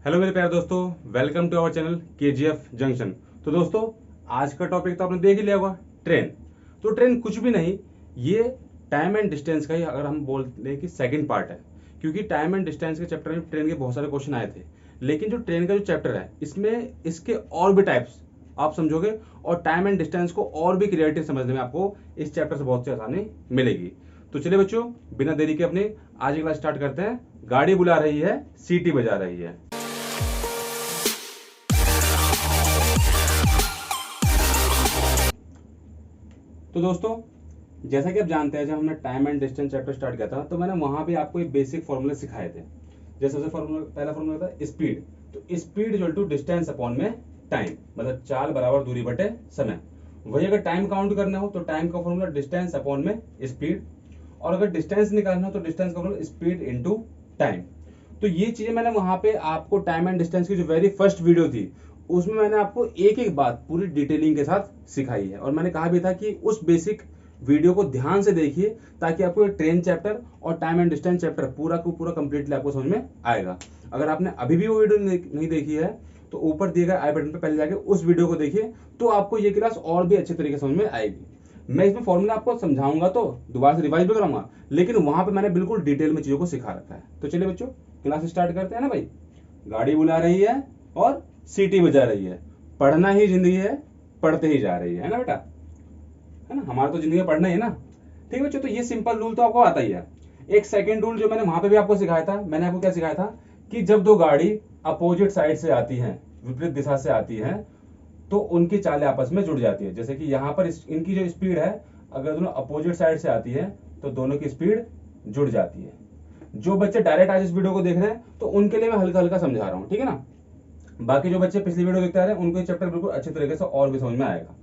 Hello मेरे प्यारे दोस्तों, welcome to our channel KGF junction. तो दोस्तों, आज का टॉपिक तो आपने देख ही लिया होगा, ट्रेन। तो ट्रेन कुछ भी नहीं, ये टाइम एंड डिस्टेंस का ही अगर हम बोल लें कि सेकंड पार्ट है। क्योंकि टाइम एंड डिस्टेंस के चैप्टर में ट्रेन के बहुत सारे क्वेश्चन आए थे, लेकिन जो ट्रेन का जो चैप्टर है इसमें इसके और भी टाइप्स आप समझोगे और टाइम एंड डिस्टेंस को और भी क्लियरिटी समझने में आपको इस चैप्टर से बहुत सी आसानी मिलेगी। तो चलिए बच्चों, बिना देरी के अपनी आज की क्लास स्टार्ट करते हैं। गाड़ी बुला रही है, सीटी बजा रही है। तो दोस्तों, जैसा कि आप जानते हैं, जब हमने time and distance chapter start किया था तो मैंने वहां भी आपको एक बेसिक फॉर्मूले सिखाए थे। जैसे सबसे फॉर्मूला, पहला फॉर्मूला था स्पीड। तो speed equal to distance upon में टाइम, मतलब चाल बराबर दूरी बटे समय। वही अगर टाइम काउंट करना हो तो टाइम का फॉर्मूला डिस्टेंस अपॉन में स्पीड, और अगर डिस्टेंस निकालना हो तो डिस्टेंस का फॉर्मूला स्पीड इंटू टाइम। तो ये चीजें मैंने वहां पे आपको टाइम एंड डिस्टेंस की जो वेरी फर्स्ट वीडियो थी उसमें मैंने आपको एक एक बात पूरी डिटेलिंग के साथ सिखाई है, और मैंने कहा भी था कि उस बेसिक वीडियो को ध्यान से देखिए ताकि आपको ट्रेन चैप्टर और टाइम एंड डिस्टेंस चैप्टर पूरा को पूरा कंप्लीटली आपको समझ में आएगा। अगर आपने अभी भी वो वीडियो नहीं देखी है तो ऊपर दिए गए आई बटन पर पहले जाके उस वीडियो को देखिए, तो आपको ये क्लास और भी अच्छे तरीके से समझ में आएगी। मैं इसमें फॉर्मूला आपको समझाऊंगा तो दोबारा से रिवाइज भी कराऊंगा, लेकिन वहां पे मैंने बिल्कुल डिटेल में चीजों को सिखा रखा है। तो चलिए बच्चों, क्लास स्टार्ट करते हैं ना भाई। गाड़ी बुला रही है और सीटी बजा रही है। पढ़ना ही जिंदगी है, पढ़ते ही जा रही है ना बेटा, है ना। हमारा तो जिंदगी में पढ़ना ही है ना। ठीक है बच्चों, तो ये सिंपल रूल तो आपको आता ही है। एक सेकंड रूल जो मैंने वहां पे भी आपको सिखाया था, मैंने आपको क्या सिखाया था कि जब दो गाड़ी अपोजिट साइड से आती हैं, विपरीत दिशा से आती हैं, तो उनकी चालें आपस में जुड़ जाती है। जैसे कि यहाँ पर इनकी जो स्पीड है, अगर दोनों अपोजिट साइड से आती है तो दोनों की स्पीड जुड़ जाती है। जो बच्चे डायरेक्ट आज इस वीडियो को देख रहे हैं तो उनके लिए मैं हल्का हल्का समझा रहा हूँ, ठीक है ना। बाकी जो बच्चे पिछली वीडियो देखते आ रहे हैं उनको चैप्टर बिल्कुल अच्छे तरीके से और भी समझ में आएगा।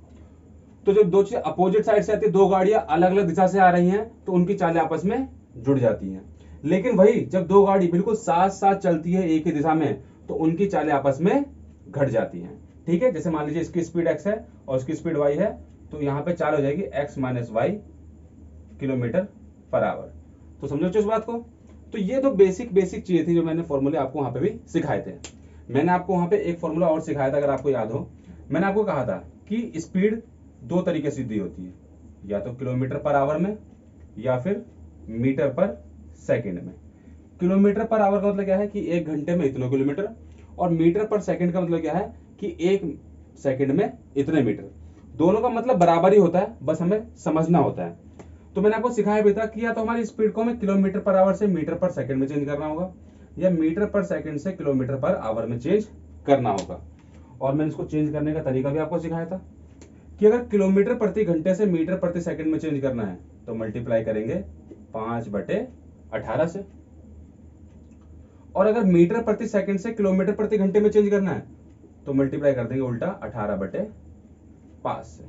तो जब दो चीज अपोजिट साइड से आती है, दो गाड़ियां अलग अलग दिशा से आ रही हैं, तो उनकी चालें आपस में जुड़ जाती हैं। लेकिन वही जब दो गाड़ी बिल्कुल साथ साथ चलती है एक ही दिशा में, तो उनकी चालें आपस में घट जाती हैं। ठीक है, जैसे मान लीजिए इसकी स्पीड x है और इसकी स्पीड y है, तो यहाँ पे चाल हो जाएगी x minus y kilometre per hour. तो समझो इस बात को। तो ये तो बेसिक बेसिक चीजें थी जो मैंने फॉर्मूले आपको वहां पे भी सिखाए थे। मैंने आपको वहां पे एक फॉर्मूला और सिखाया था, अगर आपको याद हो। मैंने आपको कहा था कि स्पीड दो तरीके से दी होती है, या तो किलोमीटर पर आवर में या फिर मीटर पर सेकंड में। किलोमीटर पर आवर का मतलब क्या है कि एक घंटे में इतने किलोमीटर, और मीटर पर सेकंड का मतलब क्या है कि एक सेकंड में इतने मीटर। दोनों का मतलब बराबर ही होता है, बस हमें समझना होता है। तो मैंने आपको सिखाया भी था कि या तो हमारी स्पीड को हमें किलोमीटर पर आवर से मीटर पर सेकंड में चेंज करना होगा, या मीटर पर सेकंड से किलोमीटर पर आवर में चेंज करना होगा। और मैंने इसको चेंज करने का तरीका भी आपको सिखाया था कि अगर किलोमीटर प्रति घंटे से मीटर प्रति सेकंड में चेंज करना है तो मल्टीप्लाई करेंगे 5/18 से, और अगर मीटर प्रति सेकंड से किलोमीटर प्रति घंटे में चेंज करना है तो मल्टीप्लाई कर देंगे उल्टा 18/5 से।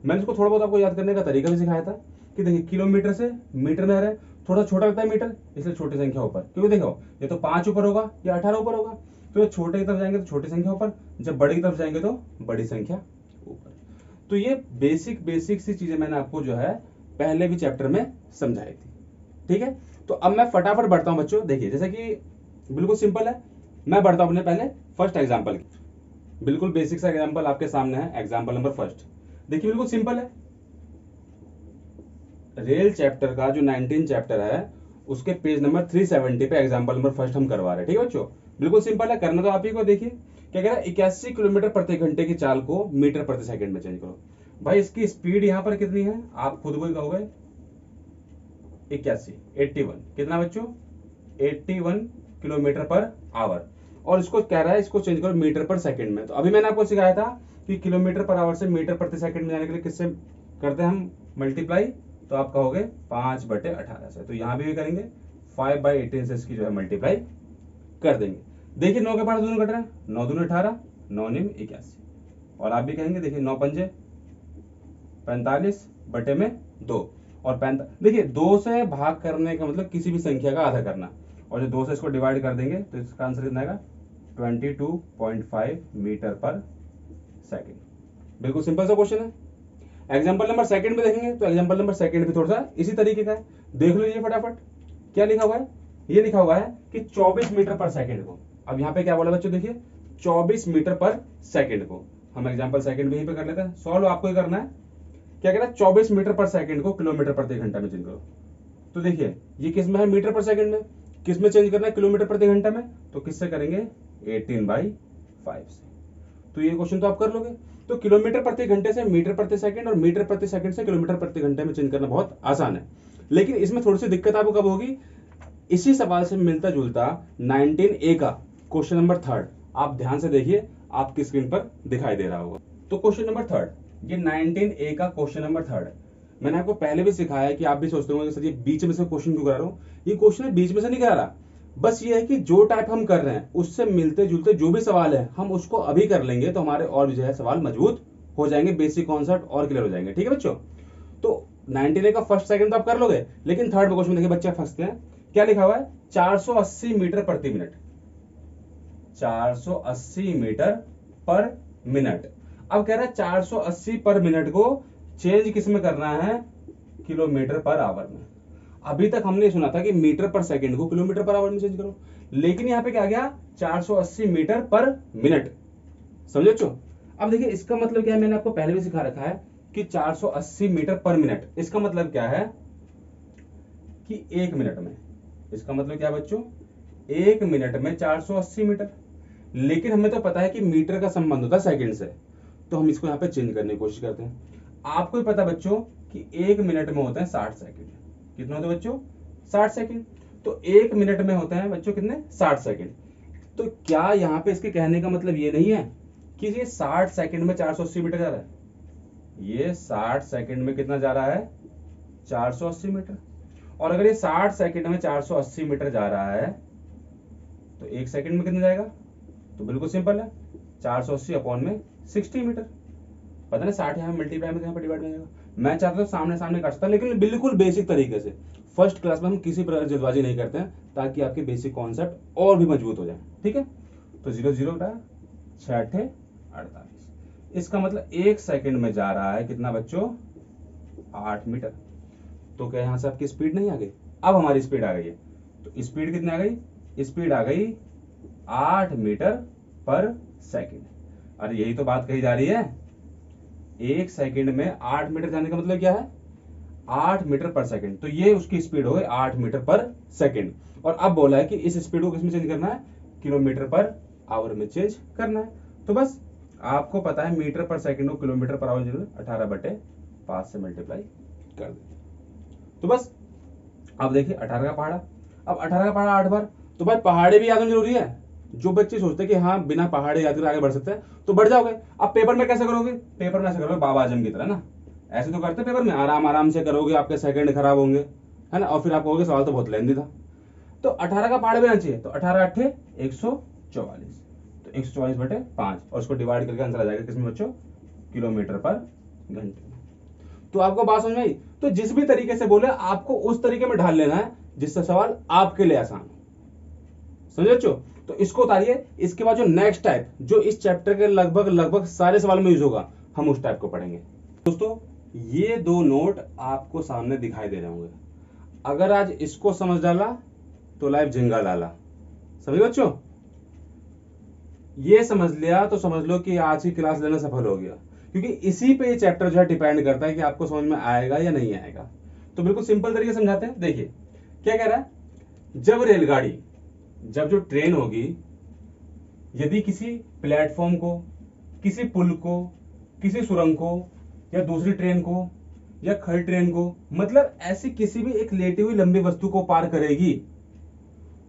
मैंने इसको थोड़ा बहुत आपको याद करने का तरीका भी सिखाया था कि देखिए किलोमीटर से मीटर में आ रहा है, थोड़ा छोटा लगता है मीटर, इसलिए छोटी संख्या ऊपर, क्योंकि देखो ये तो 5 ऊपर होगा या 18 ऊपर होगा, तो छोटे की तरफ जाएंगे तो छोटी संख्या ऊपर, जब बड़े की तरफ जाएंगे तो बड़ी संख्या ऊपर। तो ये बेसिक बेसिक सी चीजें मैंने आपको जो है पहले भी चैप्टर में समझाई थी। ठीक है, तो अब मैं फटाफट बढ़ता हूं बच्चों। देखिए जैसे कि बिल्कुल सिंपल है, मैं बढ़ता हूं अपने पहले फर्स्ट एग्जांपल की। बिल्कुल बेसिक सा एग्जांपल आपके सामने है, एग्जांपल नंबर फर्स्ट। देखिए बिल्कुल सिंपल है। रेल चैप्टर का जो 19 चैप्टर है उसके पेज नंबर 370 पे एग्जांपल नंबर फर्स्ट हम करवा रहे हैं। ठीक है बच्चों, बिल्कुल सिंपल है, करना तो आप ही को। देखिए क्या कह रहा है, 81 किलोमीटर प्रति घंटे की चाल को मीटर प्रति सेकंड में चेंज करो। भाई इसकी स्पीड यहां पर कितनी है, आप खुद को ही कहोगे 81 कितना बच्चों, 81 किलोमीटर पर आवर। और इसको कह रहा है इसको चेंज करो मीटर पर सेकंड में। तो अभी मैंने आपको सिखाया था कि किलोमीटर पर आवर से मीटर प्रति सेकंड में जाने के लिए किससे करते हैं हम मल्टीप्लाई, तो आप कहोगे 5/18 से। तो यहां भी करेंगे 5/18 से इसकी जो है मल्टीप्लाई कर देंगे। देखिए 9 के 5 दोनों कट रहे हैं, 9 दूनी 18, 9 निम 81। और आप भी कहेंगे देखिए 9 पंजे 45 बटे में 2, और 45। देखिए 2 से भाग करने का मतलब किसी भी संख्या का आधा करना, और जो 2 से इसको डिवाइड कर देंगे तो इसका आंसर कितना आएगा 22.5 मीटर पर सेकंड। बिल्कुल सिंपल सा क्वेश्चन है। एग्जाम्पल नंबर सेकंड में देखेंगे तो एग्जाम्पल नंबर सेकंड भी थोड़ा सा इसी तरीके का है। देख लीजिए फटाफट क्या लिखा हुआ है। ये लिखा हुआ है कि 24 मीटर पर सेकंड को अब यहाँ पे क्या बोला बच्चों, देखिए 24 मीटर पर सेकंड को हम एग्जांपल सेकंड में यहीं पे कर लेते हैं। सॉल्व आपको ही करना है। क्या कह रहा है, 24 मीटर पर सेकंड को किलोमीटर प्रति घंटा में चेंज करो। तो देखिए ये किस में है, मीटर पर सेकंड में, किस में चेंज करना है, किलोमीटर प्रति घंटा में। तो किससे करेंगे, 18/5 से। तो ये क्वेश्चन तो आप कर लोगे। तो किलोमीटर प्रति घंटे से मीटर प्रति सेकंड और मीटर प्रति सेकंड से किलोमीटर प्रति घंटे में चेंज करना बहुत आसान है। लेकिन इसमें थोड़ी सी दिक्कत आपको कब होगी, इसी सवाल से मिलता जुलता 19A का क्वेश्चन नंबर 3 आप ध्यान से देखिए, आपकी स्क्रीन पर दिखाई दे रहा होगा। तो क्वेश्चन नंबर 3, ये 19A का क्वेश्चन नंबर 3 मैंने आपको पहले भी सिखाया है कि आप भी सोचते होंगे सर ये बीच में से क्वेश्चन क्यों करा रहा हूँ। ये क्वेश्चन बीच में से नहीं करा रहा, बस ये है कि जो टाइप हम कर रहे हैं उससे मिलते जुलते जो भी सवाल है हम उसको अभी कर लेंगे, तो हमारे और भी जो है सवाल मजबूत हो जाएंगे, बेसिक कॉन्सेप्ट और क्लियर हो जाएंगे। ठीक है बच्चों, तो 19A का फर्स्ट सेकंड तो आप कर लोगे, लेकिन थर्ड क्वेश्चन देखिए बच्चे फंसते हैं। क्या लिखा हुआ है, 480 मीटर प्रति मिनट, 480 मीटर पर मिनट। अब कह रहा है 480 पर मिनट को चेंज किस में करना है, किलोमीटर पर आवर में। अभी तक हमने सुना था कि मीटर पर सेकंड को किलोमीटर पर आवर में चेंज करो, लेकिन यहां पे क्या गया, 480 मीटर पर मिनट। समझे बच्चों। अब देखिए इसका मतलब क्या है, मैंने आपको पहले भी सिखा रखा है कि 480 मीटर पर मिनट, इसका मतलब क्या है कि 1 मिनट में, इसका मतलब क्या है बच्चों, 1 मिनट में 480 मीटर। लेकिन हमें तो पता है कि मीटर का संबंध होता है सेकंड से, तो हम इसको यहाँ पे चेंज करने की कोशिश करते हैं। आपको भी पता बच्चों कि 1 मिनट में होते हैं 60 सेकंड। कितना होता है बच्चों, 60 सेकंड। तो 1 मिनट में होते हैं बच्चों कितने, 60 सेकंड। तो क्या यहाँ पे इसके कहने का मतलब ये नहीं है कि ये 60 सेकंड में 480 मीटर जा रहा है, ये 60 सेकंड में कितना जा रहा है, 480 मीटर। और अगर ये 60 सेकंड में 480 मीटर जा रहा है तो 1 सेकंड में कितना जाएगा, तो बिल्कुल सिंपल है, 480 अपॉन में 60 मीटर। पता नहीं 60 यहाँ मल्टीप्लाई में यहाँ पर डिवाइड हो जाएगा। मैं चाहता हूँ सामने सामने कर सकता, लेकिन बिल्कुल बेसिक तरीके से। फर्स्ट क्लास में हम किसी प्रकार जल्दबाजी नहीं करते हैं, ताकि आपके बेसिक कॉन्सेप्ट और भी मजबूत हो जाए। ठीक है, तो 0 0 का 6 48, इसका मतलब 1 सेकंड में जा रहा है कितना बच्चों, 8 मीटर। तो क्या यहाँ से आपकी स्पीड नहीं आ गई, अब हमारी स्पीड आ गई है। तो स्पीड कितनी आ गई, स्पीड आ गई 8 मीटर पर सेकंड। अरे यही तो बात कही जा रही है, 1 सेकंड में 8 मीटर जाने का मतलब क्या है, 8 मीटर पर सेकंड। तो ये उसकी स्पीड हो गई 8 मीटर पर सेकंड। और अब बोला है कि इस स्पीड को किसमें चेंज करना है, किलोमीटर पर आवर में चेंज करना है। तो बस आपको पता है मीटर पर सेकंड को किलोमीटर पर आवर 18/5 से मल्टीप्लाई कर दे। तो बस अब देखिए 18 का पहाड़ा, अब 18 का पहाड़ा 8 बार। तो भाई पहाड़े भी याद होना जरूरी है। जो बच्चे सोचते हैं कि हाँ बिना पहाड़े याद कर आगे बढ़ सकते हैं, तो बढ़ जाओगे। अब पेपर में कैसे करोगे, पेपर में ऐसे करोगे बाबा आजम की तरह ना, ऐसे तो करते पेपर में, आराम आराम से करोगे, आपके सेकंड खराब होंगे, है ना, और फिर आप कहोगे सवाल तो बहुत लेंदी था। तो 18 का पहाड़ा भी आना चाहिए। तो 18 8 144, तो 144/5, और उसको डिवाइड करके आंसर आ जाएगा किसमें बच्चों, किलोमीटर पर घंटे। तो आपको बात समझ में आई। तो जिस भी तरीके से बोले आपको उस तरीके में ढाल लेना है जिससे सवाल आपके लिए आसान हो। समझे बच्चों। तो इसको उतारिए, इसके बाद जो नेक्स्ट टाइप जो इस चैप्टर के लगभग सारे सवाल में यूज होगा, हम उस टाइप को पढ़ेंगे। दोस्तों ये 2 नोट आपको सामने दिखाई दे रहे होंगे। अगर आज इसको समझ डाला तो लाइफ झिंगा लाला। समझे बच्चों, ये समझ लिया तो समझ लो कि आज की क्लास लेना सफल हो गया, क्योंकि इसी पे ये चैप्टर जो है डिपेंड करता है कि आपको समझ में आएगा या नहीं आएगा। तो बिल्कुल सिंपल तरीके समझाते हैं। देखिए क्या कह रहा है, जब रेलगाड़ी, जब जो ट्रेन होगी, यदि किसी प्लेटफॉर्म को, किसी पुल को, किसी सुरंग को, या दूसरी ट्रेन को, या खड़ी ट्रेन को, मतलब ऐसी किसी भी एक लेटी हुई लंबी वस्तु को पार करेगी,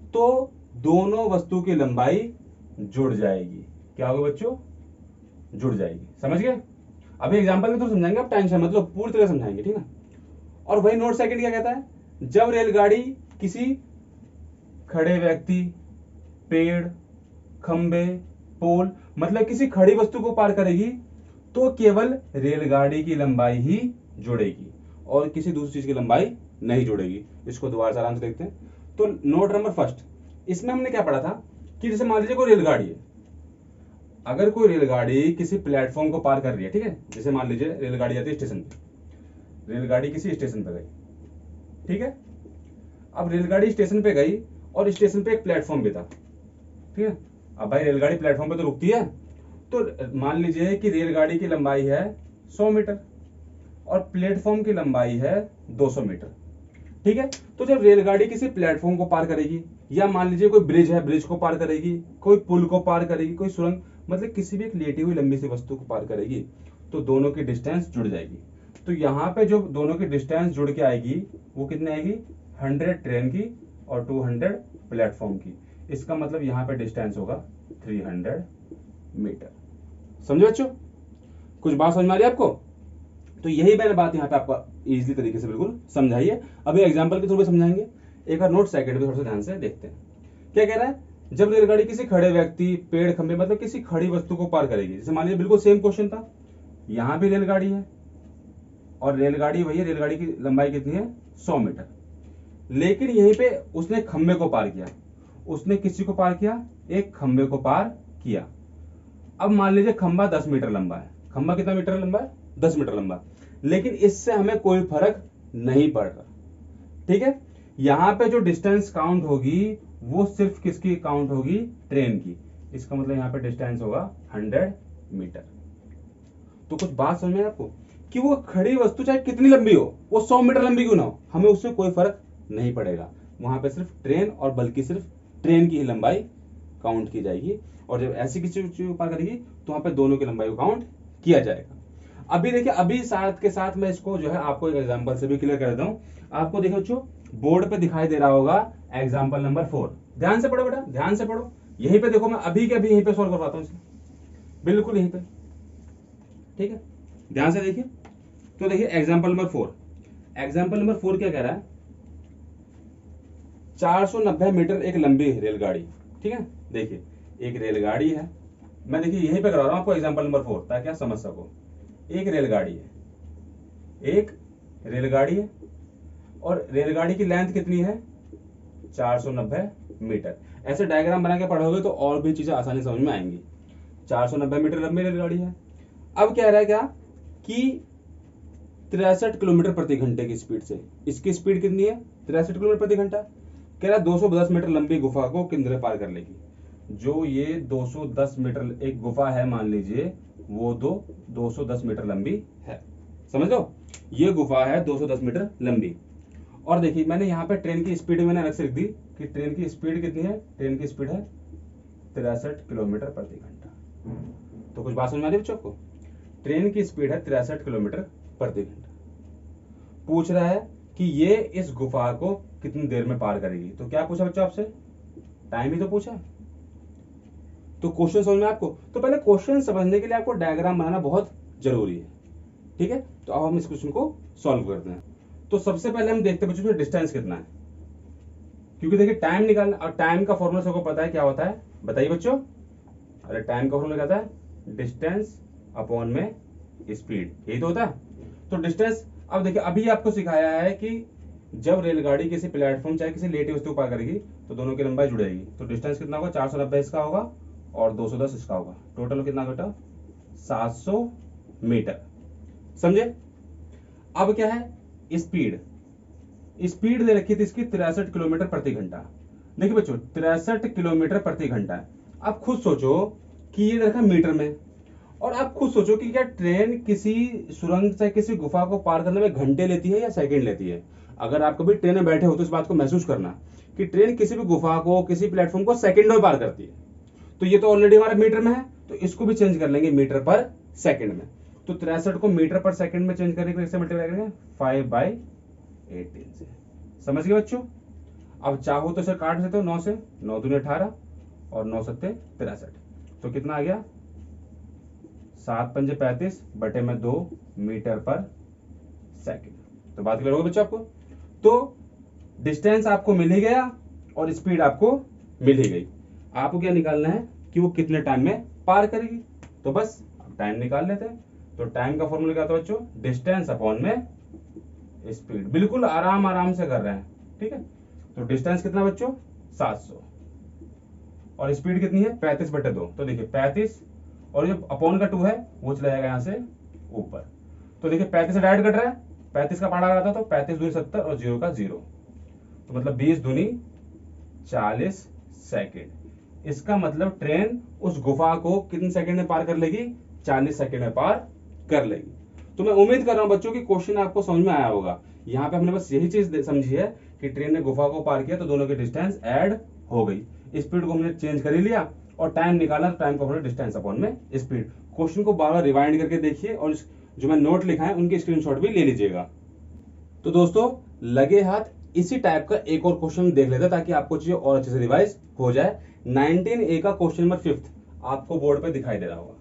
तो दोनों वस्तु की लंबाई जुड़ जाएगी। क्या होगा बच्चों, जुड़ जाएगी। समझ गए। अभी एग्जांपल के थ्रू समझाएंगे, आप टेंशन मतलब पूरी तरह समझाएंगे, ठीक है। और वही नोट सेकंड क्या कहता है, जब रेलगाड़ी किसी खड़े व्यक्ति, पेड़, खंबे, पोल, मतलब किसी खड़ी वस्तु को पार करेगी, तो केवल रेलगाड़ी की लंबाई ही जुड़ेगी और किसी दूसरी चीज की लंबाई नहीं जुड़ेगी। इसको दोबारा से आराम से देखते हैं। तो नोट नंबर फर्स्ट, इसमें हमने क्या पढ़ा था कि जैसे मान लीजिए कोई रेलगाड़ी है, अगर कोई रेलगाड़ी किसी प्लेटफॉर्म को पार कर रही है, ठीक है, जैसे मान लीजिए रेलगाड़ी आती है स्टेशन पे, रेलगाड़ी किसी स्टेशन पे गई, ठीक है। अब रेलगाड़ी स्टेशन पे गई और स्टेशन पे एक प्लेटफॉर्म भी था, ठीक है। अब भाई रेलगाड़ी प्लेटफॉर्म पे तो रुकती है, तो मान लीजिए कि रेलगाड़ी की लंबाई है 100 मीटर और प्लेटफॉर्म की लंबाई है 200 मीटर, ठीक है। तो जब रेलगाड़ी किसी प्लेटफॉर्म को पार करेगी, या मान लीजिए कोई ब्रिज है, ब्रिज को पार करेगी, कोई पुल को पार करेगी, कोई सुरंग, मतलब किसी भी एक लेटी हुई लंबी सी वस्तु को पार करेगी, तो दोनों की डिस्टेंस जुड़ जाएगी। तो यहाँ पे जो दोनों की डिस्टेंस जुड़ के आएगी वो कितनी आएगी, 100 ट्रेन की और 200 प्लेटफॉर्म की। इसका मतलब यहाँ पे डिस्टेंस होगा 300 मीटर। समझे बच्चों, कुछ बात समझ में आ रही है आपको? तो यही मैंने बात यहाँ पे आपको इजीली तरीके से बिल्कुल समझाई है। अभी एग्जांपल के थ्रू भी समझाएंगे। एक बार नोट सेकंड में थोड़ा सा ध्यान से देखते हैं क्या कह रहा है। जब रेलगाड़ी किसी खड़े व्यक्ति, पेड़, खंभे, मतलब किसी खड़ी वस्तु को पार करेगी, जैसे मान लीजिए बिल्कुल सेम क्वेश्चन था, यहाँ भी रेलगाड़ी है और रेलगाड़ी वही है, रेलगाड़ी की लंबाई कितनी है 100 मीटर, लेकिन यहीं पे उसने खंभे को पार किया, उसने किसी को पार किया, एक खंभे को पार किया। अब मान लीजिए खंभा 10 मीटर लंबा है, खंभा कितना मीटर लंबा है, 10 मीटर लंबा, लेकिन इससे हमें कोई फर्क नहीं पड़ रहा, ठीक है। यहां पे जो डिस्टेंस काउंट होगी वो सिर्फ किसकी काउंट होगी, ट्रेन की। इसका मतलब यहाँ पे डिस्टेंस होगा 100 मीटर। तो कुछ बात समझ में आपको कि वो खड़ी वस्तु चाहे कितनी लंबी हो, वो 100 मीटर लंबी क्यों ना हो, हमें उससे कोई फर्क नहीं पड़ेगा। वहां पे सिर्फ ट्रेन और बल्कि सिर्फ ट्रेन की ही लंबाई काउंट की जाएगी, और जब ऐसी किसी चीज को पार करेगी तो वहां पे दोनों की लंबाई को काउंट किया जाएगा। अभी देखिए, अभी साथ के साथ मैं इसको जो है आपको एक एग्जांपल से भी क्लियर कर देता हूं। आपको देखो बच्चों, बोर्ड पे दिखाई दे रहा होगा एग्जांपल नंबर 4। ध्यान से पढ़ो बेटा, ध्यान से पढ़ो। यहीं पे देखो, मैं अभी के अभी यहीं पे सॉल्व करवाता हूं इसे, बिल्कुल यहीं पे, ठीक है। ध्यान से देखिए। तो देखिए एग्जांपल नंबर 4, एग्जांपल नंबर 4 क्या कह रहा है, 490 मीटर एक लंबी रेलगाड़ी, ठीक है। देखिए एक रेलगाड़ी है, मैं देखिए यहीं पे करा रहा हूं आपको एग्जांपल नंबर 4 ताकि आप समझ सको। एक रेलगाड़ी है, एक रेलगाड़ी है, और रेलगाड़ी की लेंथ कितनी है 490 मीटर। ऐसे डायग्राम बना के पढ़ोगे तो और भी चीजें आसानी समझ में आएंगी। 490 मीटर लंबी रेलगाड़ी है। अब कह रहा है क्या कि 63 किलोमीटर प्रति घंटे की स्पीड से, इसकी स्पीड कितनी है 63 किलोमीटर प्रति घंटा। कह रहा है 210 मीटर लंबी गुफा को कितनी देर पार कर लेगी। जो ये 210 मीटर एक गुफा है मान लीजिए, वो 210 मीटर लंबी है, समझ लो। ये गुफा है 210 मीटर लंबी। और देखिए मैंने यहाँ पे ट्रेन की स्पीड मैंने अलग से लिख दी कि ट्रेन की स्पीड कितनी है, ट्रेन की स्पीड है 63 किलोमीटर प्रति घंटा। तो कुछ बात समझ में आ रही है बच्चों को, ट्रेन की स्पीड है 63 किलोमीटर प्रति घंटा। पूछ रहा है कि ये इस गुफा को कितनी देर में पार करेगी। तो क्या पूछा बच्चों आपसे, टाइम ही तो पूछा। तो क्वेश्चन समझ में आपको, तो पहले क्वेश्चन समझने के लिए आपको डायग्राम बनाना बहुत जरूरी है, ठीक है। तो अब हम इस क्वेश्चन को सॉल्व करते हैं। तो सबसे पहले हम देखते हैं बच्चों डिस्टेंस कितना है, क्योंकि देखिए टाइम निकालना, और टाइम का फॉर्मूला सबको पता है क्या होता है, बताइए बच्चों। अरे टाइम का फॉर्मूला क्या होता है, डिस्टेंस अपॉन में स्पीड, यही तो होता है। तो डिस्टेंस, अब देखिए अभी आपको सिखाया है कि जब रेलगाड़ी किसी प्लेटफॉर्म चाहे किसी लेटी वस्तु को पार करेगी तो दोनों की लंबाई जुड़ेगी। तो डिस्टेंस कितना होगा, 490 इसका होगा और 210 इसका होगा, टोटल कितना बेटा 700 मीटर, समझे। अब क्या है, स्पीड, स्पीड दे रखी थी इसकी 63 किलोमीटर प्रति घंटा। देखिए बच्चों 63 किलोमीटर प्रति घंटा है। आप खुद सोचो कि ये रखा मीटर में, और आप खुद सोचो कि क्या ट्रेन किसी सुरंग से किसी गुफा को पार करने में घंटे लेती है या सेकंड लेती है। अगर आप कभी ट्रेन में बैठे हो तो इस बात को महसूस करना कि ट्रेन किसी भी गुफा को, किसी प्लेटफॉर्म को सेकंड में पार करती है। तो ये तो ऑलरेडी हमारा मीटर में है, तो इसको भी चेंज कर लेंगे मीटर पर सेकंड में। तो 63 को मीटर पर सेकंड में चेंज करने के लिए कैसे मल्टीप्लाई करेंगे, 5/18 से। समझ गए बच्चों। अब चाहो तो इसे काट सकते हो, 9 से, 9 दूनी 18 और 9 सत्ते 63। तो कितना आ गया 7 पंजे 35 बटे में 2 मीटर पर सेकंड। तो बात क्लियर होगी बच्चों आपको। तो डिस्टेंस आपको मिल ही गया और स्पीड आपको मिल ही गई। आपको क्या निकालना है कि वो कितने टाइम में पार करेगी। तो बस अब टाइम निकाल लेते हैं। तो टाइम का फॉर्मूला क्या था बच्चों, डिस्टेंस अपॉन में स्पीड। बिल्कुल आराम आराम से कर रहे हैं, ठीक है। तो डिस्टेंस कितना बच्चों 700 और स्पीड कितनी है 35/2। तो देखिए 35 और जो अपॉन का 2 है वो चला जाएगा यहां से ऊपर। तो देखिए 35 से डायरेक्ट कट रहा है, 35 का पहाड़ा रहा था तो 35 दूनी 70 और 0 का 0, तो मतलब 20 दूनी 40 सेकेंड। इसका मतलब ट्रेन उस गुफा को कितने सेकंड में पार कर लेगी, 40 सेकंड में पार कर लेगी। तो मैं उम्मीद कर रहा हूं बच्चों की क्वेश्चन आपको समझ में आया होगा। यहाँ पे हमने बस यही चीज समझी है कि ट्रेन ने गुफा को पार किया तो दोनों की डिस्टेंस ऐड हो गई, स्पीड को हमने चेंज कर ही लिया और टाइम निकाला, टाइम को हमने डिस्टेंस अपॉन में स्पीड। क्वेश्चन को बार बार रिवाइंड करके देखिए और जो मैं नोट लिखा है उनकी स्क्रीनशॉट भी ले लीजिएगा। तो दोस्तों लगे हाथ इसी टाइप का एक और क्वेश्चन देख लेते हैं ताकि आपको चीजें और अच्छे से रिवाइज हो जाए। 19A का क्वेश्चन नंबर 5 आपको बोर्ड पे दिखाई दे रहा होगा,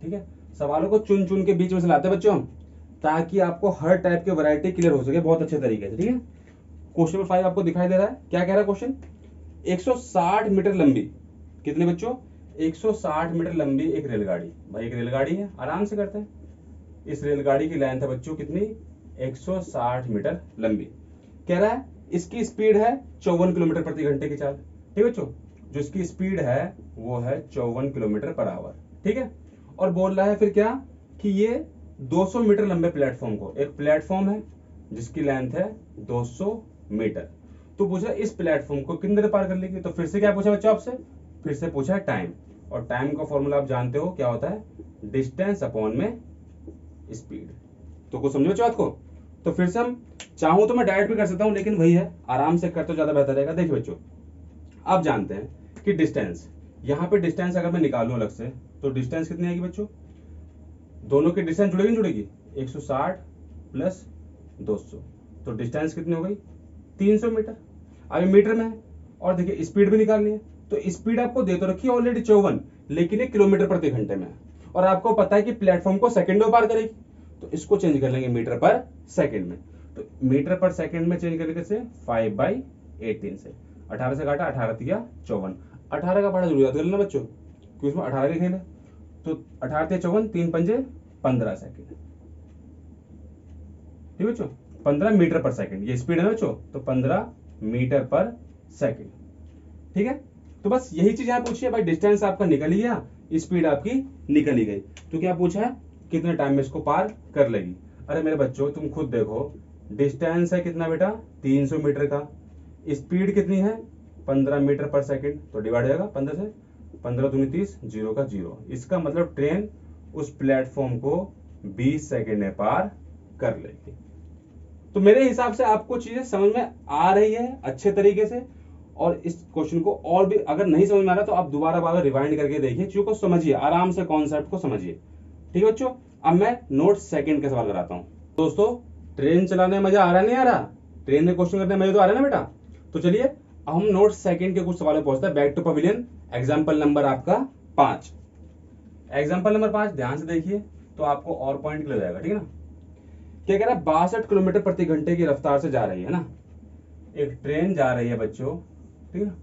ठीक है। सवालों को चुन चुन के बीच में से लाते हैं बच्चों हम, ताकि आपको हर टाइप की वैरायटी क्लियर हो सके बहुत अच्छे तरीके से, ठीक है। क्वेश्चन नंबर 5 आपको दिखाई दे रहा है, क्या कह रहा है क्वेश्चन, 160 मीटर लंबी, कितने बच्चों, 160 मीटर लंबी एक रेलगाड़ी, भाई एक रेलगाड़ी है, आराम से करते हैं। इस रेलगाड़ी की लेंथ है बच्चों कितनी, 160 मीटर लंबी। कह रहा है इसकी स्पीड है 54 किलोमीटर प्रति घंटे की चाल, ठीक है बच्चों। जो इसकी स्पीड है वो है 54 किलोमीटर पर आवर, ठीक है। और बोल रहा है फिर क्या कि ये 200 मीटर लंबे प्लेटफॉर्म को, एक प्लेटफॉर्म है जिसकी लेंथ है 200 मीटर, तो पूछा इस प्लेटफॉर्म को कितनी देर पार कर लेगी। तो फिर से क्या पूछा बच्चों आपसे, फिर से पूछा है टाइम, और टाइम का फॉर्मूला आप जानते हो क्या होता है, डिस्टेंस अपॉन में स्पीड। तो कुछ समझो बच्चों बात को। तो फिर से हम चाहूं तो मैं डायरेक्ट भी कर सकता हूं, लेकिन वही है आराम से कर तो ज्यादा बेहतर रहेगा। देखिए बच्चों आप जानते हैं कि डिस्टेंस, यहाँ पे डिस्टेंस अगर मैं निकालूं अलग से तो डिस्टेंस कितनी आएगी बच्चों, दोनों की डिस्टेंस जुड़ेगी नहीं जुड़ेगी, 160 प्लस 200, तो डिस्टेंस कितनी हो गई 300 मीटर। अभी मीटर में है और देखिए स्पीड भी निकालनी है, तो स्पीड आपको दे तो रखी है ऑलरेडी 54, लेकिन ये किलोमीटर प्रति घंटे में है, और आपको पता है कि प्लेटफॉर्म को सेकंड में पार करेगी, तो इसको चेंज कर लेंगे मीटर पर सेकंड में। तो मीटर पर सेकंड में चेंज करके कैसे, 5/18 से 18 से काटा, 18 दिया 54, 18 का पढ़ा जरूर याद कर लेना बच्चों क्योंकि इसमें 18 के खेल है। तो 18 से 54, 3 पंजे 15 सेकंड, ठीक है बच्चों, 15 मीटर पर सेकंड ये स्पीड है बच्चों, तो 15 मीटर पर सेकंड, ठीक है। तो बस यही चीज यहाँ पूछी है भाई, डिस्टेंस आपका निकल ही गया, स्पीड आपकी निकल ही गई, तो क्या पूछा है कितने टाइम में इसको पार कर लेगी। अरे मेरे बच्चों तुम खुद देखो, डिस्टेंस है कितना बेटा 300 मीटर का, स्पीड कितनी है 15 मीटर पर सेकंड, तो डिवाइड हो जाएगा 15 से, 15 दूनी 30, 0 का 0, इसका मतलब ट्रेन उस प्लेटफॉर्म को 20 सेकंड में पार कर लेगी। तो मेरे हिसाब से आपको चीजें समझ में आ रही है अच्छे तरीके से, और इस क्वेश्चन को और भी अगर नहीं समझ में आ रहा तो आप दोबारा बार रिवाइंड करके देखिए, चीजों को समझिए आराम से, कॉन्सेप्ट को समझिए, ठीक है बच्चों। अब मैं नोट सेकंड का सवाल कराता हूं। दोस्तों ट्रेन चलाने में मजा आ रहा नहीं आ रहा, ट्रेन में क्वेश्चन करने में मजा तो आ रहा है ना बेटा। तो चलिए अब हम नोट सेकंड के कुछ सवालों पहुंचते हैं। Back to pavilion, example number आपका 5। एग्जाम्पल नंबर 5 ध्यान से देखिए तो आपको और पॉइंट क्लियर हो जाएगा, ठीक है ना। क्या कह रहा है, 62 किलोमीटर प्रति घंटे की रफ्तार से जा रही है ना, एक ट्रेन जा रही है बच्चों, ठीक है,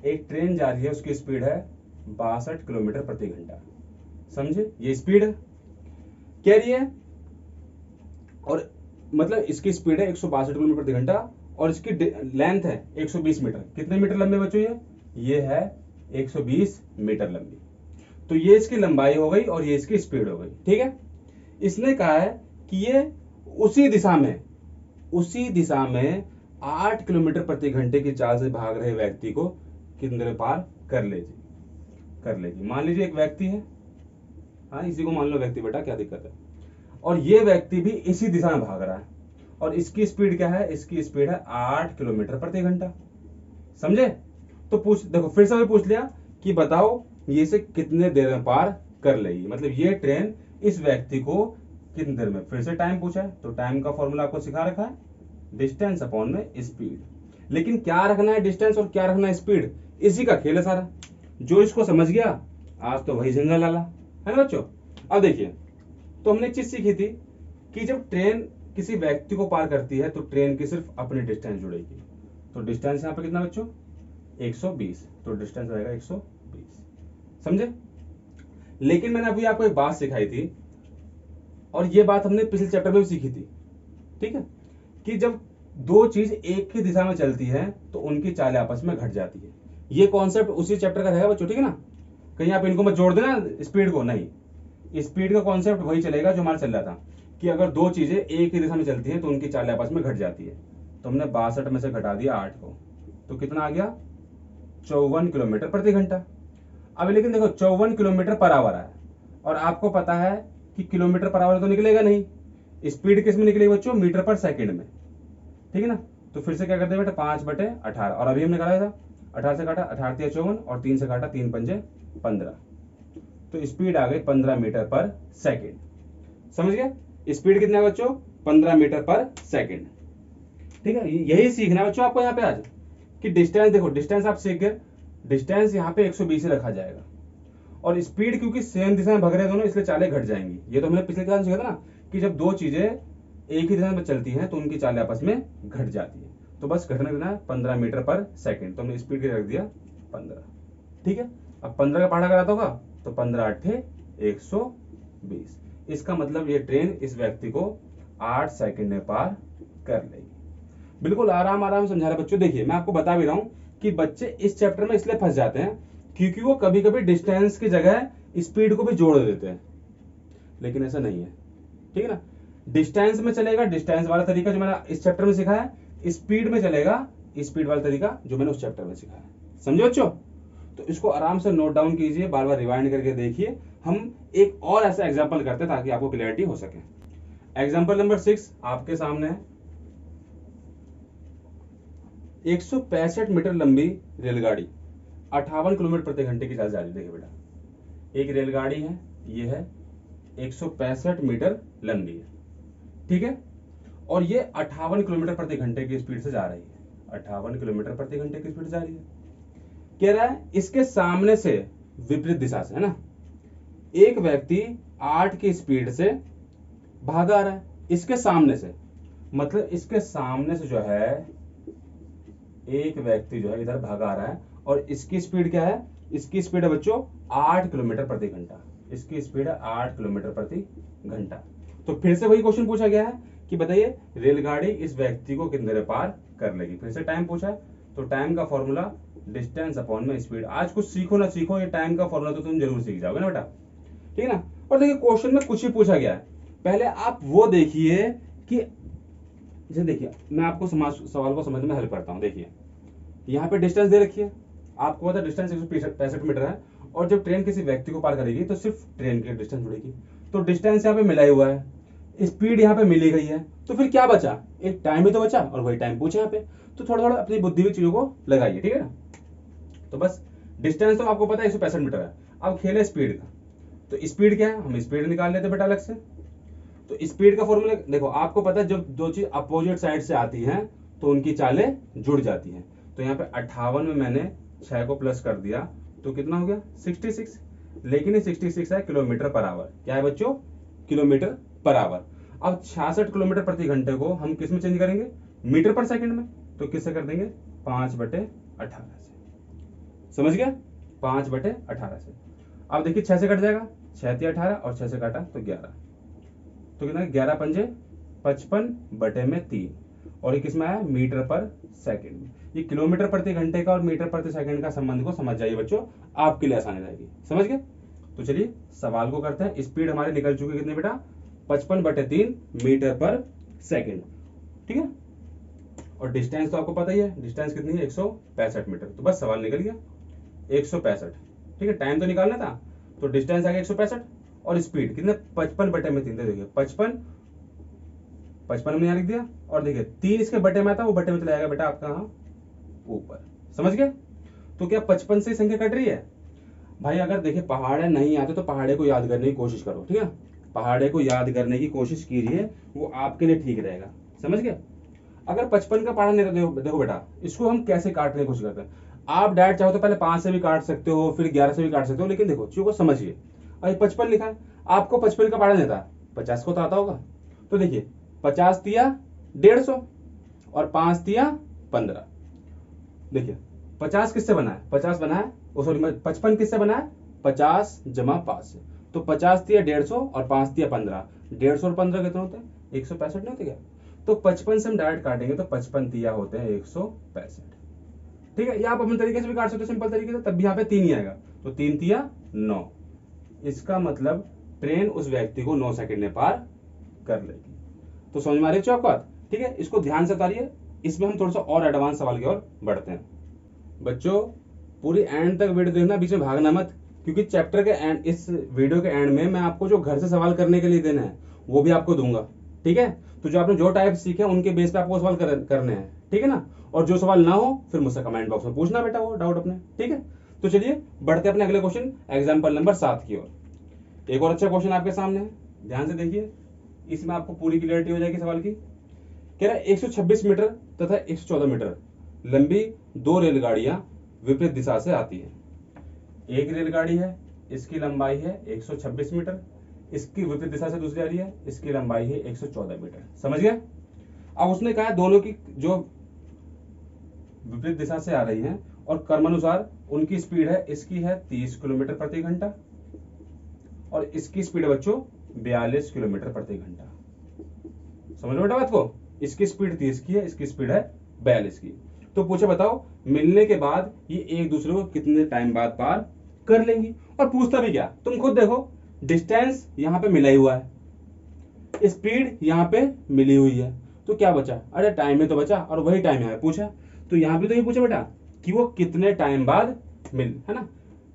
एक ट्रेन जा रही है, उसकी स्पीड है 62 किलोमीटर प्रति घंटा, समझे, ये स्पीड है कह रही है, और मतलब इसकी स्पीड है 162 किलोमीटर प्रति घंटा, और इसकी लेंथ है 120 मीटर। कितने मीटर लंबे बच्चों, ये है 120 मीटर लंबी। तो ये इसकी लंबाई हो गई और ये इसकी स्पीड हो गई, ठीक है। इसने कहा है कि ये उसी दिशा में 8 किलोमीटर प्रति घंटे की चाल से भाग रहे व्यक्ति को कितने देर में पार कर लेगी। मान लीजिए एक व्यक्ति है, हाँ इसी को मान लो व्यक्ति बेटा, क्या दिक्कत है, और ये व्यक्ति भी इसी दिशा में भाग रहा है, और इसकी स्पीड क्या है, इसकी स्पीड है 8 किलोमीटर प्रति घंटा, समझे। तो देखो फिर से पूछ लिया कि बताओ ये इसे कितने देर में पार कर लेगी, मतलब ये ट्रेन इस व्यक्ति को कितनी देर में, फिर से टाइम पूछा है, तो टाइम का फॉर्मूला आपको सिखा रखा है, डिस्टेंस अपॉन में स्पीड। लेकिन क्या रखना है डिस्टेंस और क्या रखना है स्पीड, इसी का खेल है सारा। जो इसको समझ गया आज तो वही झंझा लाला, है ना बच्चों। अब देखिए, तो हमने एक चीज सीखी थी कि जब ट्रेन किसी व्यक्ति को पार करती है तो ट्रेन की सिर्फ अपनी डिस्टेंस जुड़ेगी, तो डिस्टेंस यहाँ पे कितना बच्चों 120, तो डिस्टेंस रहेगा 120, समझे। लेकिन मैंने अभी आपको एक बात सिखाई थी, और ये बात हमने पिछले चैप्टर में भी सीखी थी, ठीक है, कि जब दो चीज एक ही दिशा में चलती है तो उनकी चालें आपस में घट जाती है। ये कॉन्सेप्ट उसी चैप्टर का रहेगा बच्चों, ठीक है ना, कहीं आप इनको मत जोड़ देना स्पीड को, नहीं, स्पीड का कॉन्सेप्ट वही चलेगा जो हमारा चल रहा था कि अगर दो चीजें एक ही दिशा में चलती हैं तो उनकी चालें आपस में घट जाती है। तो हमने 62 में से घटा दिया 8 को, तो कितना आ गया 54 किलोमीटर प्रति घंटा। अब लेकिन देखो 54 किलोमीटर पर आवर है और आपको पता है कि किलोमीटर पर आवर तो निकलेगा नहीं, स्पीड किस में निकलेगी बच्चों, मीटर पर सेकंड में, ठीक है ना। तो फिर से क्या करते हैं बेटा 5/18 और अभी हमने निकाला था 18 से काटा 18 × 54 और 3 से काटा 3 × 5 = 15, तो स्पीड आ गई 15 मीटर पर सेकंड। समझ गए, स्पीड कितना है बच्चों, 15 मीटर पर सेकंड। ठीक है, यही सीखना है बच्चों आपको यहाँ पे आज कि डिस्टेंस, देखो डिस्टेंस आप सीख गए, डिस्टेंस यहाँ पे 120 ही रखा जाएगा और स्पीड क्योंकि सेम दिशा में भाग रहे हैं दोनों, इसलिए चालें घट जाएंगी। ये तो हमने पिछले क्लास में सीखा था ना कि जब दो चीजें एक ही दिशा में चलती हैं तो उनकी चालें आपस में घट जाती है। तो बस घटना कितना है, 15 मीटर पर सेकंड, तो हमने स्पीड के रख दिया 15। ठीक है, अब 15 का पहाड़ा कराता होगा तो 15 × 8 = 120। इसका मतलब ये ट्रेन इस व्यक्ति को 8 सेकंड में पार कर लेगी। बिल्कुल आराम आराम समझा रहे बच्चों। देखिए मैं आपको बता भी रहा हूं कि बच्चे इस चैप्टर में इसलिए फंस जाते हैं क्योंकि वो कभी कभी डिस्टेंस की जगह स्पीड को भी जोड़ देते हैं, लेकिन ऐसा नहीं है। ठीक है ना, डिस्टेंस में चलेगा डिस्टेंस वाला तरीका जो मैंने इस चैप्टर में सिखाया है, स्पीड में चलेगा स्पीड वाला तरीका जो मैंने उस चैप्टर में सिखाया है। समझो बच्चों, तो इसको आराम से नोट डाउन कीजिए, बार बार रिवाइंड करके देखिए। हम एक और ऐसा एग्जाम्पल करते हैं ताकि आपको क्लियरिटी हो सके। एग्जाम्पल नंबर 6 आपके सामने है। 165 मीटर लंबी रेलगाड़ी 58 किलोमीटर प्रति घंटे की चाल जा रही है। देखिए बेटा, एक रेलगाड़ी है, ये है 165 मीटर लंबी है, ठीक है, और ये 58 किलोमीटर प्रति घंटे की स्पीड से जा रही है। 58 किलोमीटर प्रति घंटे की स्पीड जा रही है। कह रहा है इसके सामने से विपरीत दिशा से, है ना, एक व्यक्ति 8 की स्पीड से भागा आ रहा है। इसके सामने से मतलब इसके सामने से जो है एक व्यक्ति जो है इधर भागा आ रहा है और इसकी स्पीड क्या है, इसकी स्पीड है बच्चों 8 किलोमीटर प्रति घंटा। इसकी स्पीड है 8 किलोमीटर प्रति घंटा। तो फिर से वही क्वेश्चन पूछा गया है कि बताइए रेलगाड़ी इस व्यक्ति को कितने देर में पार कर लेगी। फिर से टाइम पूछा है, तो टाइम का फॉर्मूला डिस्टेंस अपॉन में स्पीड। आज कुछ सीखो ना सीखो, ये टाइम का फॉर्मूला तो तुम जरूर सीख जाओगे ना बेटा, ठीक है ना। और देखिए क्वेश्चन में कुछ ही पूछा गया है, पहले आप वो देखिए कि जैसे देखिए मैं आपको सवाल को समझने में हेल्प करता हूं। देखिए यहाँ पे डिस्टेंस दे रखी है, आपको पता है डिस्टेंस 165 मीटर है और जब ट्रेन किसी व्यक्ति को पार करेगी तो सिर्फ ट्रेन की डिस्टेंस जुड़ेगी, तो डिस्टेंस यहाँ पे मिला ही हुआ है, स्पीड यहाँ पे मिली गई है, तो फिर क्या बचा, एक टाइम ही तो बचा और वही टाइम पूछे यहाँ पे। तो थोड़ा थोड़ा अपनी बुद्धि की चीजों को लगाइए, ठीक है ना। तो बस डिस्टेंस तो आपको पता है 165 मीटर है। अब खेले स्पीड का, तो स्पीड क्या है, हम स्पीड निकाल लेते बेटा अलग से। तो स्पीड का फॉर्मूला देखो, आपको पता है जब दो चीज अपोजिट साइड से आती हैं तो उनकी चालें जुड़ जाती हैं। तो यहाँ पे 58 में मैंने 6 को प्लस कर दिया तो कितना हो गया 66, लेकिन ये 66 है किलोमीटर पर आवर। क्या है बच्चों, किलोमीटर पर आवर। अब 66 किलोमीटर प्रति घंटे को हम किस में चेंज करेंगे, मीटर पर सेकंड में, तो किससे कर देंगे 5/18 से। समझ गया, 5/18 से। अब देखिए 6 से कट जाएगा, 6 × 18 और 6 से काटा तो 11, तो कितना 11 × 5 = 55/3 और ये किस में आया, मीटर पर सेकंड में। ये किलोमीटर प्रति घंटे का और मीटर प्रति सेकंड का संबंध को समझ जाइए बच्चों, आपके लिए आसानी रहेगी। समझ गए, तो चलिए सवाल को करते हैं। स्पीड हमारी निकल चुकी है कितने बेटा, 55/3 मीटर पर सेकंड, ठीक है। और डिस्टेंस तो आपको पता ही है, डिस्टेंस कितनी है 165 मीटर। तो बस सवाल निकल गया 165, ठीक है। टाइम तो निकालना था, तो डिस्टेंस आ गया 165 और स्पीड कितने 55/3। देखिए 55 में यहाँ लिख दिया और देखिए 3 इसके बटे में आता, वो बटे में चला जाएगा बेटा आपका यहाँ ऊपर। समझ गए, तो क्या 55 से संख्या कट रही है भाई। अगर देखिए पहाड़े नहीं आते तो पहाड़े को याद करने की कोशिश करो, ठीक है। पहाड़े को याद करने की कोशिश कीजिए, वो आपके लिए ठीक रहेगा। समझ गए, अगर 55 का पहाड़ा नहीं रहता, देखो बेटा इसको हम कैसे काटने की कोशिश करते हैं। आप डायरेक्ट चाहो तो पहले 5 से भी काट सकते हो, फिर 11 से भी काट सकते हो, लेकिन देखो चीजों को समझिए। अभी 55 लिखा है, आपको 55 का पहाड़ा नहीं था, 50 को तो आता होगा। तो देखिए 50 × 150 और 5 × 15। देखिए 50 किससे बना है, 50 बना है, सॉरी 55 किससे बना है, 50 + 5 से। तो 50 × 150 और 5 × 15, 150 और 15 कितने होते हैं 165 नहीं होते क्या। तो 55 से हम डायरेक्ट काटेंगे तो 55 × होते हैं 165, ठीक है। या आप अपने तरीके से भी काट सकते हो सिंपल तरीके से, तब भी यहाँ पे 3 ही आएगा, तो 3 × 9। इसका मतलब ट्रेन उस व्यक्ति को 9 सेकंड में पार कर लेगी। तो समझ में आ रही है आपको बात, ठीक है। इसको ध्यान से उतारिए, इसमें हम थोड़ा सा और एडवांस सवाल की ओर बढ़ते हैं। बच्चों पूरी एंड तक वीडियो देखना, बीच में भागना मत, क्योंकि चैप्टर के एंड, इस वीडियो के एंड में मैं आपको जो घर से सवाल करने के लिए देना है वो भी आपको दूंगा, ठीक है। तो जो आपने जो टाइप सीखे उनके बेस पे आपको सवाल करने हैं, ठीक है ना। और जो सवाल ना हो फिर मुझसे कमेंट बॉक्स में पूछना बेटा वो डाउट अपने, ठीक है। तो चलिए बढ़ते अपने अगले क्वेश्चन एग्जाम्पल नंबर 7 की ओर। एक और अच्छा क्वेश्चन आपके सामने है, ध्यान से देखिए, इसमें आपको पूरी क्लियरिटी हो जाएगी सवाल की। कह रहा है 126 मीटर तथा 114 मीटर लंबी दो रेलगाड़ियां विपरीत दिशा से आती है। एक रेलगाड़ी है, इसकी लंबाई है 126 मीटर, इसकी विपरीत दिशा से दूसरी आ रही है, इसकी लंबाई है 114 मीटर। समझ गए। अब उसने कहा दोनों की जो विपरीत दिशा से आ रही हैं और क्रमानुसार उनकी स्पीड है, इसकी है 30 किलोमीटर प्रति घंटा और इसकी स्पीड है बच्चों 42 किलोमीटर प्रति घंटा। समझ बेटा बात को, इसकी स्पीड 30 की है, इसकी स्पीड है 42 की। तो पूछे बताओ मिलने के बाद ये एक दूसरे को कितने टाइम बाद पार कर लेंगी। और पूछता भी क्या, तुम खुद देखो, डिस्टेंस यहाँ पे मिला ही हुआ है, स्पीड यहाँ पे मिली हुई है, तो क्या बचा, अरे टाइम में तो बचा, और वही टाइम यहाँ पूछा। तो यहाँ भी तो ये पूछा बेटा कि वो कितने टाइम बाद है ना,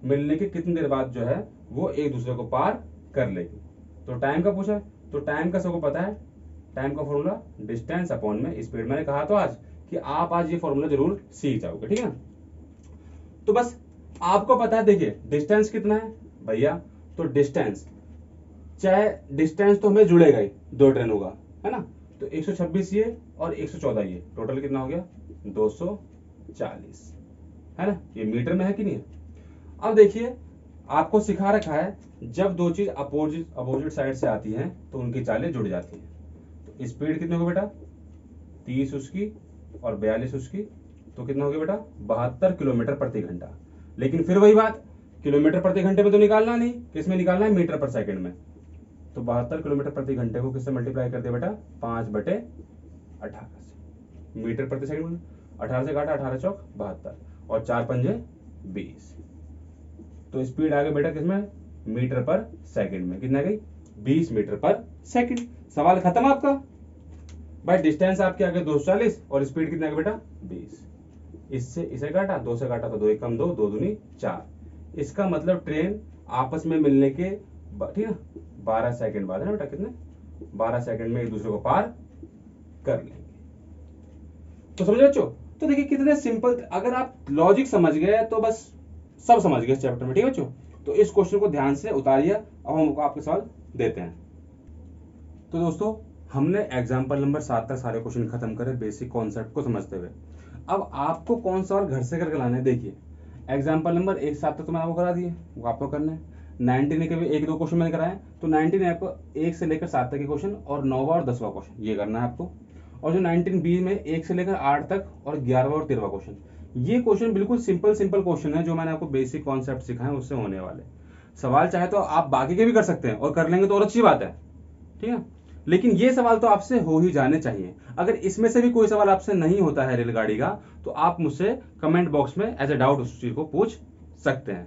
मिलने के कितनी देर बाद जो है वो एक दूसरे को पार कर लेगी। तो टाइम का पूछा, तो टाइम का सबको पता है, टाइम का फॉर्मूला डिस्टेंस अपॉन में स्पीड। मैंने कहा तो आज कि आप आज ये फॉर्मूला जरूर सीख जाओगे, ठीक है। तो बस आपको पता है, देखिए डिस्टेंस कितना है भैया, तो डिस्टेंस, चाहे डिस्टेंस तो हमें जुड़ेगा ही दो ट्रेनों का, है ना। तो 126 ये और 114 ये, टोटल कितना हो गया 240, है ना। ये मीटर में है कि नहीं है। अब देखिए आपको सिखा रखा है जब दो चीज अपोजिट साइड से आती हैं तो उनकी चालें जुड़ जाती हैं। तो स्पीड कितनी होगी बेटा 30 उसकी और 42 उसकी, तो कितना हो गया बेटा 72 किलोमीटर प्रति घंटा। लेकिन फिर वही बात, किलोमीटर प्रति घंटे में तो निकालना नहीं, किसमें निकालना है, मीटर पर सेकंड में। तो 72 किलोमीटर प्रति घंटे को किससे मल्टीप्लाई कर दिया बेटा 5/18 से, मीटर प्रति सेकंड। 18 से काटा, 18 चौक 72 और 4 पंजे 20। तो स्पीड आ गई बेटा किसमें, मीटर पर सेकंड में। कितना गई 20 मीटर पर सेकंड। सवाल खत्म आपका भाई। डिस्टेंस आपके आगे 240 और स्पीड कितना बेटा 20। इससे इसे काटा, 2 से काटा तो 2 1 कम 2, 2 दूनी 4। इसका मतलब ट्रेन आपस में मिलने के ठीक है 12 सेकंड बाद, है ना बेटा, कितने 12 सेकंड में एक दूसरे को पार कर लेंगे। तो समझ बच्चों। तो देखिए कितने सिंपल, अगर आप लॉजिक समझ गए तो बस सब समझ गए इस चैप्टर में, ठीक है बच्चों। तो इस क्वेश्चन को ध्यान से उतारिए, अब हम आपके सवाल देते हैं। तो दोस्तों हमने एग्जाम्पल नंबर 7 तक सारे क्वेश्चन खत्म करे बेसिक कॉन्सेप्ट को समझते हुए। अब आपको कौन सवाल घर से करके लाना है, देखिए एग्जाम्पल नंबर 1 7 तक तो मैंने आपको करा दिए, वो आपको करना है। 19 के भी 1 2 क्वेश्चन मैंने कराए, तो 19 आपको 1 से लेकर 7 तक के क्वेश्चन और 9वां और 10वां क्वेश्चन ये करना है आपको। और जो 19B में 1 से लेकर 8 तक और 11वां और 13वां क्वेश्चन, ये क्वेश्चन बिल्कुल सिंपल क्वेश्चन है जो मैंने आपको बेसिक कॉन्सेप्ट सिखाए उससे होने वाले सवाल। चाहे तो आप बाकी के भी कर सकते हैं और कर लेंगे तो और अच्छी बात है, ठीक है। लेकिन ये सवाल तो आपसे हो ही जाने चाहिए। अगर इसमें से भी कोई सवाल आपसे नहीं होता है रेलगाड़ी का, तो आप मुझसे कमेंट बॉक्स में एज ए डाउट उस चीज को पूछ सकते हैं।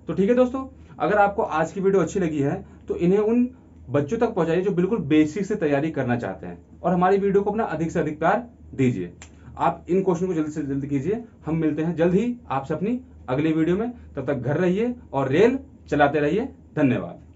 तो ठीक है दोस्तों, अगर आपको आज की वीडियो अच्छी लगी है तो इन्हें उन बच्चों तक पहुंचाइए जो बिल्कुल बेसिक से तैयारी करना चाहते हैं, और हमारी वीडियो को अपना अधिक से अधिक प्यार दीजिए। आप इन क्वेश्चन को जल्दी से जल्दी कीजिए। हम मिलते हैं जल्द ही आपसे अपनी अगली वीडियो में। तब तक घर रहिए और रेल चलाते रहिए। धन्यवाद।